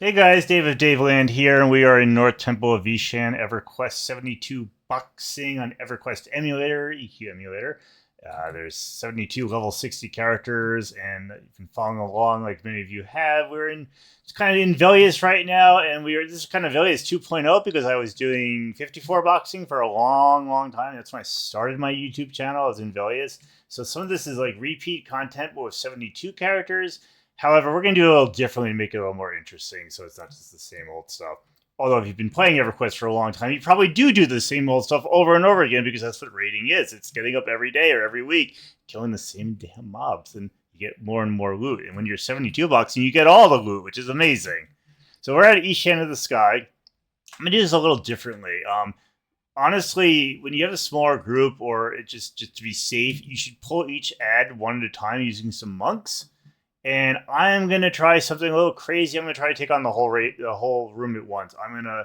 Hey guys, Dave of Daveland here, and we are in North Temple of Eashen, EverQuest 72 boxing on EverQuest Emulator, EQ Emulator. There's 72 level 60 characters, and you've been following along like many of you have. It's kind of in Velious right now, and this is kind of Velious 2.0 because I was doing 54 boxing for a long time. That's when I started my YouTube channel. I was in Velious. So some of this is like repeat content, but with 72 characters. However, we're going to do it a little differently to make it a little more interesting, so it's not just the same old stuff. Although if you've been playing EverQuest for a long time, you probably do the same old stuff over and over again because that's what raiding is. It's getting up every day or every week, killing the same damn mobs, and you get more and more loot. And when you're 72 boxing, you get all the loot, which is amazing. So we're at Eashen of the Sky. I'm going to do this a little differently. Honestly, when you have a smaller group or just to be safe, you should pull each ad one at a time using some monks. And I'm going to try something a little crazy. I'm going to try to take on the whole room at once. I'm going to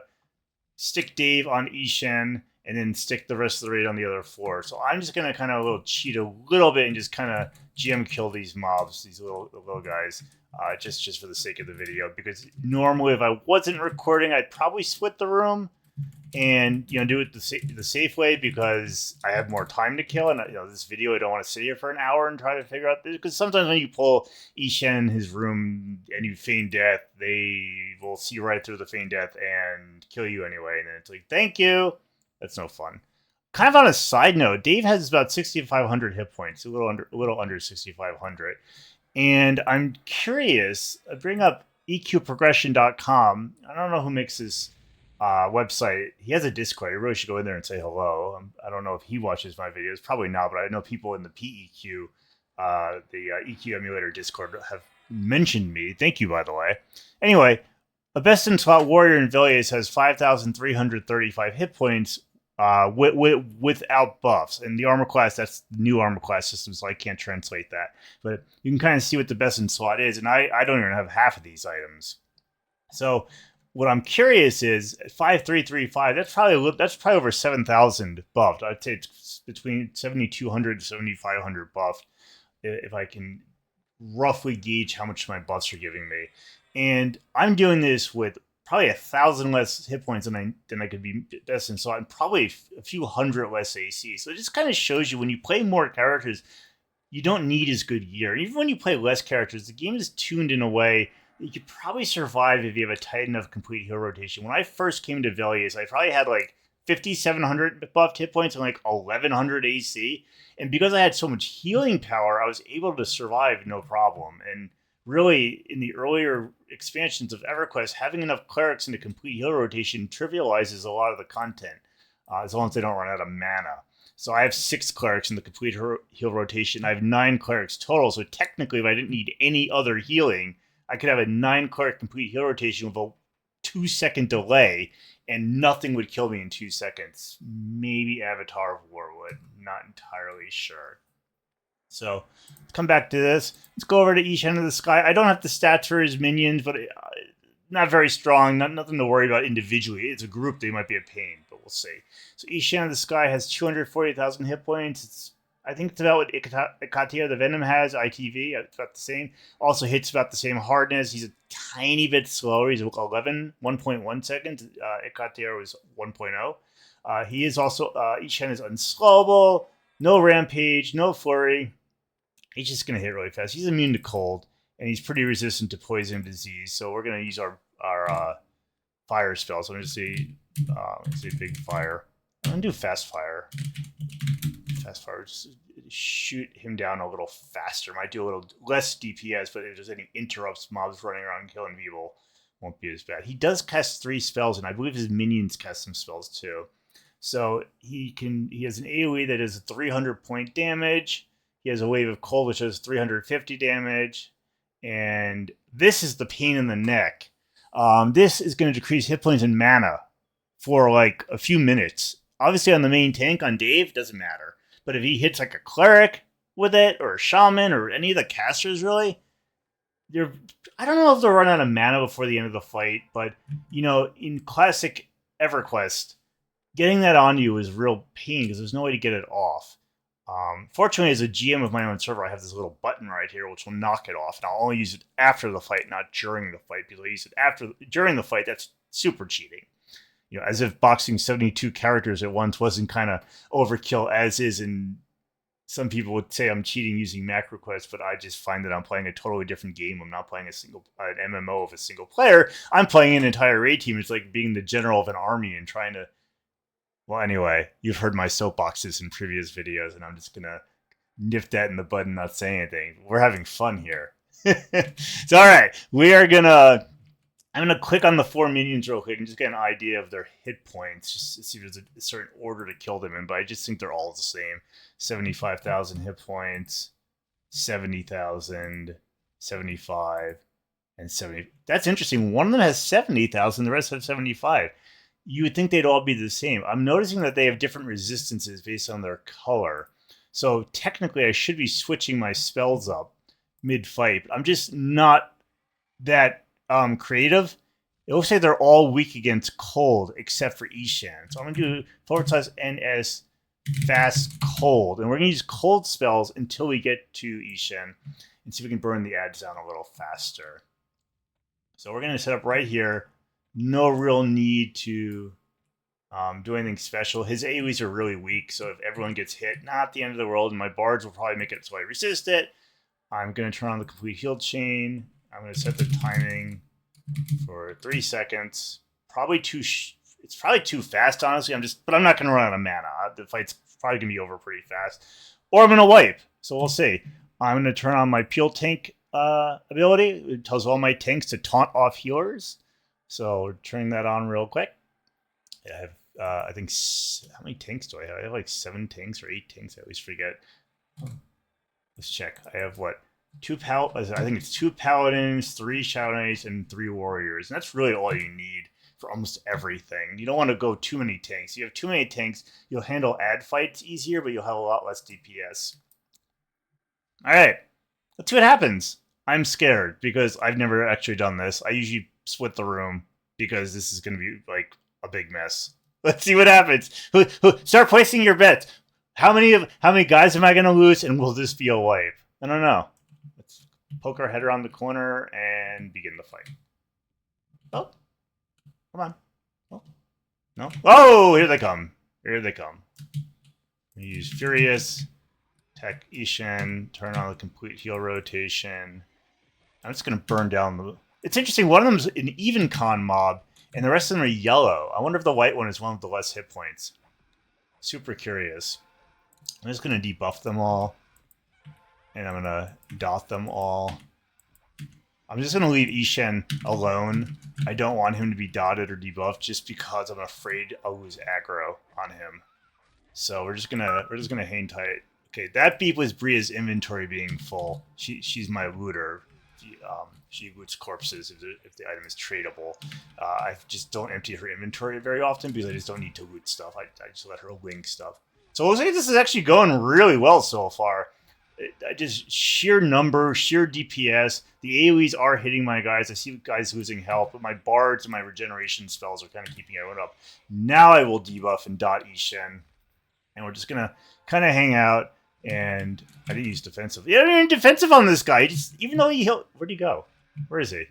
stick Dave on Eashen and then stick the rest of the raid on the other floor. So I'm just going to kind of cheat a little bit and just kind of GM kill these mobs, these little guys, just for the sake of the video. Because normally if I wasn't recording, I'd probably split the room and do it the safe way because I have more time to kill. And this video, I don't want to sit here for an hour and try to figure out this, because sometimes when you pull Eashen in his room and you feign death, they will see right through the feign death and kill you anyway. And then it's like, thank you. That's no fun. Kind of on a side note, Dave has about 6,500 hit points, a little under 6,500. And I'm curious. I bring up EQProgression.com. I don't know who makes this website. He has a Discord. I really should go in there and say hello. I don't know if he watches my videos. Probably not, but I know people in the PEQ, the EQ Emulator Discord, have mentioned me. Thank you, by the way. Anyway, a best-in-slot warrior in Velious has 5,335 hit points without buffs. And the armor class, that's the new armor class system, so I can't translate that. But you can kind of see what the best-in-slot is, and I don't even have half of these items. So what I'm curious is 5,335. That's probably over 7,000 buffed. I'd say it's between 7,200 and 7,500 buffed, if I can roughly gauge how much my buffs are giving me. And I'm doing this with probably 1,000 less hit points than I could be best in slot, and probably a few hundred less AC. So it just kind of shows you when you play more characters, you don't need as good gear. Even when you play less characters, the game is tuned in a way you could probably survive if you have a tight enough complete hero rotation. When I first came to Velious, I probably had like 5,700 buffed hit points and like 1,100 AC. And because I had so much healing power, I was able to survive no problem. And really, in the earlier expansions of EverQuest, having enough clerics in a complete heal rotation trivializes a lot of the content, as long as they don't run out of mana. So I have 6 clerics in the complete heal rotation. I have 9 clerics total. So technically, if I didn't need any other healing, I could have a 9 cleric complete heal rotation with a 2-second delay, and nothing would kill me in 2 seconds. Maybe Avatar of War would. Not entirely sure. So let's come back to this. Let's go over to Eashen of the Sky. I don't have the stats for his minions, but not very strong. Nothing to worry about individually. It's a group, they might be a pain, but we'll see. So Eashen of the Sky has 240,000 hit points. I think it's about what Ikatia the Venom has, ITV. It's about the same. Also hits about the same hardness. He's a tiny bit slower. He's 1.1 seconds. Ikatia was 1.0. He is also, Eashen is unslowable, no rampage, no flurry. He's just going to hit really fast. He's immune to cold, and he's pretty resistant to poison and disease. So we're going to use our fire spell. So I'm going to say, let's say big fire. I'm going to do fast fire. Fast fire, just shoot him down a little faster. Might do a little less DPS, but if there's any interrupts, mobs running around killing people, won't be as bad. He does cast 3 spells, and I believe his minions cast some spells too. So he has an AoE that is 300 point damage. He has a wave of cold, which does 350 damage. And this is the pain in the neck. This is going to decrease hit points and mana for like a few minutes. Obviously on the main tank, on Dave, doesn't matter. But if he hits like a cleric with it, or a shaman, or any of the casters, really, I don't know if they'll run out of mana before the end of the fight, but, in classic EverQuest, getting that on you is real pain because there's no way to get it off. Fortunately, as a GM of my own server, I have this little button right here which will knock it off, and I'll only use it after the fight, not during the fight. Because I use it during the fight, that's super cheating. You know, as if boxing 72 characters at once wasn't kind of overkill as is, and some people would say I'm cheating using MacroQuest, but I just find that I'm playing a totally different game. I'm not playing an MMO of a single player. I'm playing an entire raid team. It's like being the general of an army and trying to. Well, anyway, you've heard my soapboxes in previous videos, and I'm just gonna nip that in the bud and not say anything. We're having fun here. So, all right, I'm gonna click on the 4 minions real quick and just get an idea of their hit points, just to see if there's a certain order to kill them in. But I just think they're all the same: 75,000 hit points, 70,000, 75, and 70. That's interesting. One of them has 70,000, the rest have 75. You would think they'd all be the same. I'm noticing that they have different resistances based on their color. So technically, I should be switching my spells up mid-fight. But I'm just not that creative. It looks like they're all weak against cold, except for Eashen. So I'm going to do /NS fast cold. And we're going to use cold spells until we get to Eashen and see if we can burn the ads down a little faster. So we're going to set up right here. No real need to do anything special. His AoEs are really weak, so if everyone gets hit, not the end of the world, and my bards will probably make it so I resist it. I'm going to turn on the complete heal chain. I'm going to set the timing for 3 seconds. It's probably too fast, honestly. But I'm not going to run out of mana. The fight's probably going to be over pretty fast. Or I'm going to wipe, so we'll see. I'm going to turn on my peel tank ability. It tells all my tanks to taunt off healers. So we're turning that on real quick. I have, I think, how many tanks do I have? I have like 7 tanks or 8 tanks. I always forget. Let's check. I have what? I think it's 2 paladins, 3 shadow knights, and 3 warriors. And that's really all you need for almost everything. You don't want to go too many tanks. You have too many tanks, you'll handle ad fights easier, but you'll have a lot less DPS. All right, let's see what happens. I'm scared because I've never actually done this. I usually split the room because this is going to be like a big mess. Let's see what happens. Start placing your bets. How many guys am I going to lose, and will this be a wipe? I don't know. Let's poke our head around the corner and begin the fight. Oh, come on. Oh, no. Oh, here they come. Here they come. We use Furious, attack Eashen, turn on the complete heal rotation. I'm just going to burn down the... It's interesting, one of them's an even con mob, and the rest of them are yellow. I wonder if the white one is one with the less hit points. Super curious. I'm just going to debuff them all, and I'm going to dot them all. I'm just going to leave Eashen alone. I don't want him to be dotted or debuffed just because I'm afraid I'll lose aggro on him. So we're just gonna hang tight. Okay, that beep was Bria's inventory being full. She's my looter. She loots corpses if the item is tradable. I just don't empty her inventory very often because I just don't need to loot stuff. I just let her link stuff. So it looks like this is actually going really well so far. Just sheer number, sheer DPS. The AoEs are hitting my guys. I see guys losing health, but my bards and my regeneration spells are kind of keeping everyone up. Now I will debuff and dot Eashen. And we're just going to kind of hang out. And I didn't use defensive. Yeah, I didn't defensive on this guy. Even though he healed... Where'd he go? Where is he?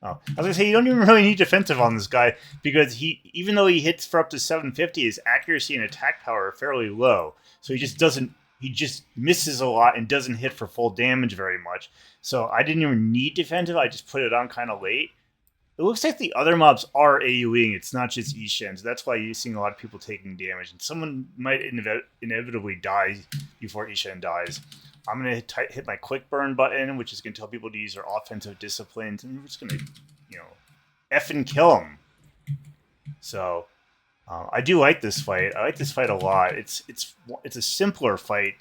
Oh, I was going to say, you don't even really need defensive on this guy. Because even though he hits for up to 750, his accuracy and attack power are fairly low. So he just doesn't... He just misses a lot and doesn't hit for full damage very much. So I didn't even need defensive. I just put it on kind of late. It looks like the other mobs are AoEing. It's not just Eashen. So that's why you're seeing a lot of people taking damage. And someone might inevitably die before Eashen dies. I'm going to hit my quick burn button, which is going to tell people to use their offensive disciplines. And we're just going to, effing kill them. So I do like this fight. I like this fight a lot. It's a simpler fight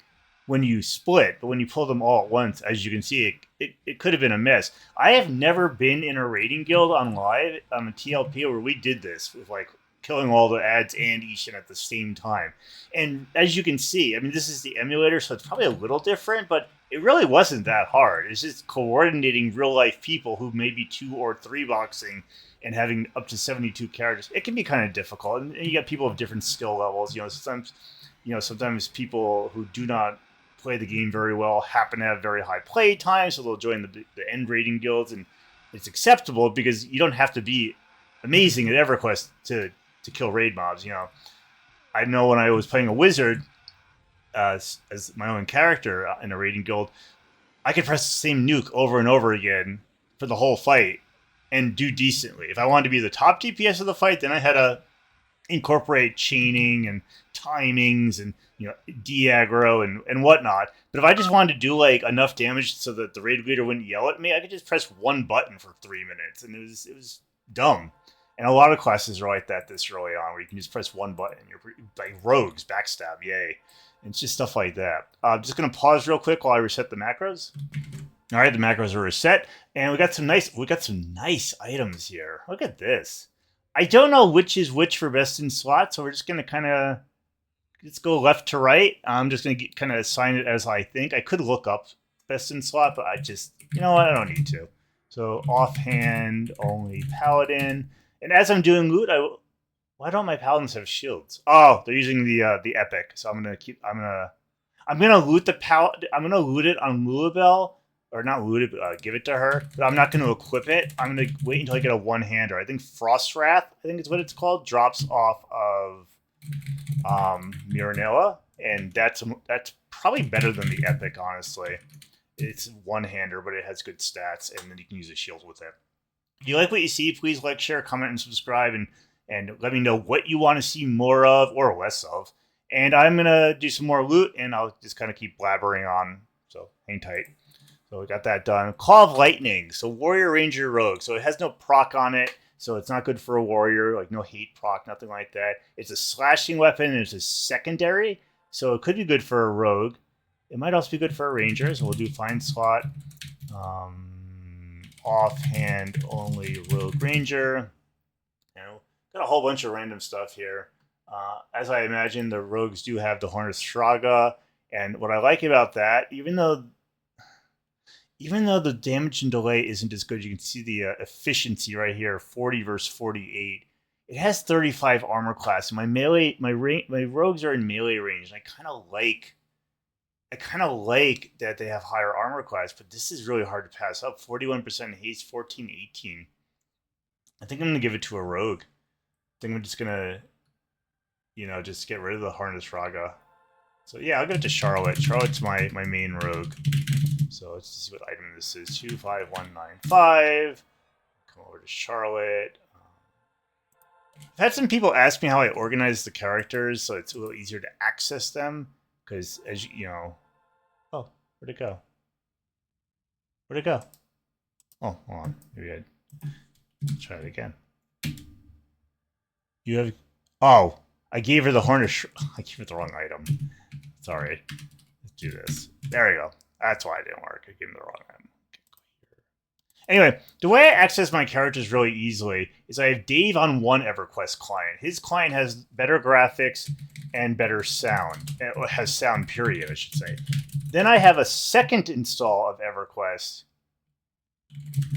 when you split, but when you pull them all at once, as you can see, it could have been a mess. I have never been in a raiding guild on live on a TLP where we did this with like killing all the ads and Eashen at the same time. And as you can see, I mean, this is the emulator, so it's probably a little different, but it really wasn't that hard. It's just coordinating real life people who may be 2 or 3 boxing and having up to 72 characters. It can be kind of difficult, and you got people of different skill levels. Sometimes people who do not play the game very well happen to have very high play time, so they'll join the end raiding guilds, and it's acceptable because you don't have to be amazing at EverQuest to kill raid mobs. You know, I know when I was playing a wizard as my own character in a raiding guild, I could press the same nuke over and over again for the whole fight and do decently. If I wanted to be the top DPS of the fight, then I had to incorporate chaining and timings and, you know, de-aggro and whatnot. But if I just wanted to do like enough damage so that the raid leader wouldn't yell at me, I could just press one button for 3 minutes, and it was dumb. And a lot of classes are like that this early on, where you can just press one button. You're like rogues, backstab, yay. And it's just stuff like that. I'm just gonna pause real quick while I reset the macros. All right, the macros are reset, and we got some nice items here. Look at this. I don't know which is which for best in slot, so we're just gonna kind of let's go left to right. I'm just gonna kind of assign it as I think. I could look up best in slot, but I just, you know what, I don't need to. So offhand only paladin, and as I'm doing loot, why don't my paladins have shields? Oh, they're using the epic. So I'm gonna loot I'm gonna loot it on Lulabelle. Or not loot it, but give it to her. But I'm not going to equip it. I'm going to wait until I get a one-hander. I think Frost Wrath, I think it's what it's called, drops off of Miranella. And that's probably better than the Epic, honestly. It's one-hander, but it has good stats, and then you can use a shield with it. If you like what you see, please like, share, comment, and subscribe, and let me know what you want to see more of or less of. And I'm going to do some more loot, and I'll just kind of keep blabbering on. So hang tight. So we got that done. Call of Lightning. So Warrior, Ranger, Rogue. So it has no proc on it. So it's not good for a warrior. Like no hate proc, nothing like that. It's a slashing weapon and it's a secondary. So it could be good for a rogue. It might also be good for a ranger. So we'll do find slot. Offhand only rogue ranger. You know, got a whole bunch of random stuff here. As I imagine, the rogues do have the Horned Shraga. And what I like about that, even though the damage and delay isn't as good, you can see the efficiency right here, 40 versus 48. It has 35 armor class. My rogues are in melee range. And I kind of like that they have higher armor class, but this is really hard to pass up. 41% haste, 14, 18. I think I'm gonna give it to a rogue. I think I'm just gonna, just get rid of the Horned Shraga. So yeah, I'll give it to Charlotte. Charlotte's my main rogue. So let's see what item this is. 25195. Come over to Charlotte. I've had some people ask me how I organize the characters, so it's a little easier to access them. Because, as you know... Oh, where'd it go? Where'd it go? Oh, hold on. Maybe Let's try it again. You have... Oh, I gave her the I gave her the wrong item. Sorry. Let's do this. There we go. That's why it didn't work. I gave him the wrong item. Anyway, the way I access my characters really easily is I have Dave on one EverQuest client. His client has better graphics and better sound. It has sound, period, I should say. Then I have a second install of EverQuest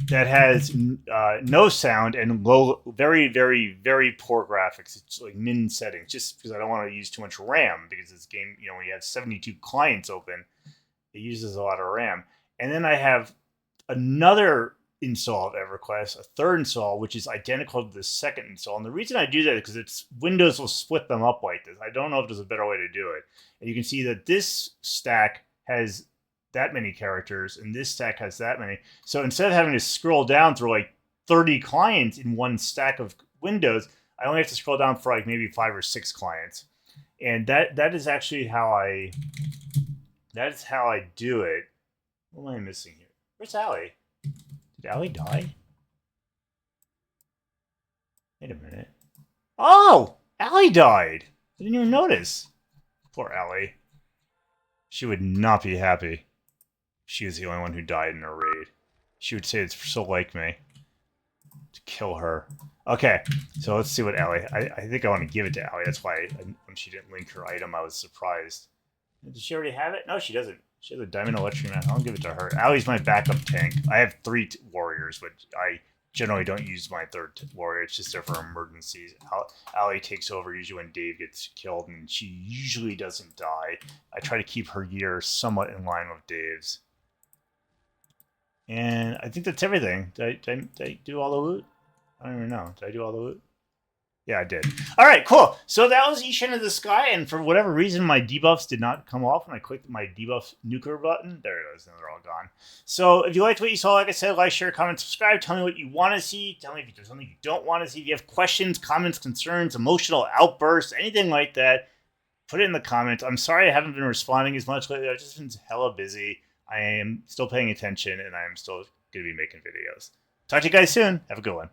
that has no sound and low, very, very, very poor graphics. It's like min settings, just because I don't want to use too much RAM, because this game, when you have 72 clients open, it uses a lot of RAM. And then I have another install of EverQuest, a third install, which is identical to the second install. And the reason I do that is because Windows will split them up like this. I don't know if there's a better way to do it. And you can see that this stack has that many characters, and this stack has that many. So instead of having to scroll down through like 30 clients in one stack of Windows, I only have to scroll down for like maybe 5 or 6 clients. And that is actually how I do it. What am I missing here? Where's Allie? Did Allie die? Wait a minute. Oh! Allie died! I didn't even notice. Poor Allie. She would not be happy. She was the only one who died in a raid. She would say it's so like me to kill her. Okay, so let's see what Allie... I think I want to give it to Allie. That's why when she didn't link her item, I was surprised. Does she already have it? No, she doesn't. She has a Diamond Electric Man. I'll give it to her. Allie's my backup tank. I have 3 warriors, but I generally don't use my third warrior. It's just there for emergencies. Allie takes over usually when Dave gets killed, and she usually doesn't die. I try to keep her gear somewhat in line with Dave's. And I think that's everything. Did I do all the loot? I don't even know. Did I do all the loot? Yeah, I did. All right, cool. So that was Eashen of the Sky, and for whatever reason, my debuffs did not come off when I clicked my debuff nuclear button. There it is, and they're all gone. So if you liked what you saw, like I said, like, share, comment, subscribe. Tell me what you want to see. Tell me if there's something you don't want to see. If you have questions, comments, concerns, emotional outbursts, anything like that, put it in the comments. I'm sorry I haven't been responding as much lately. I've just been hella busy. I am still paying attention, and I am still going to be making videos. Talk to you guys soon. Have a good one.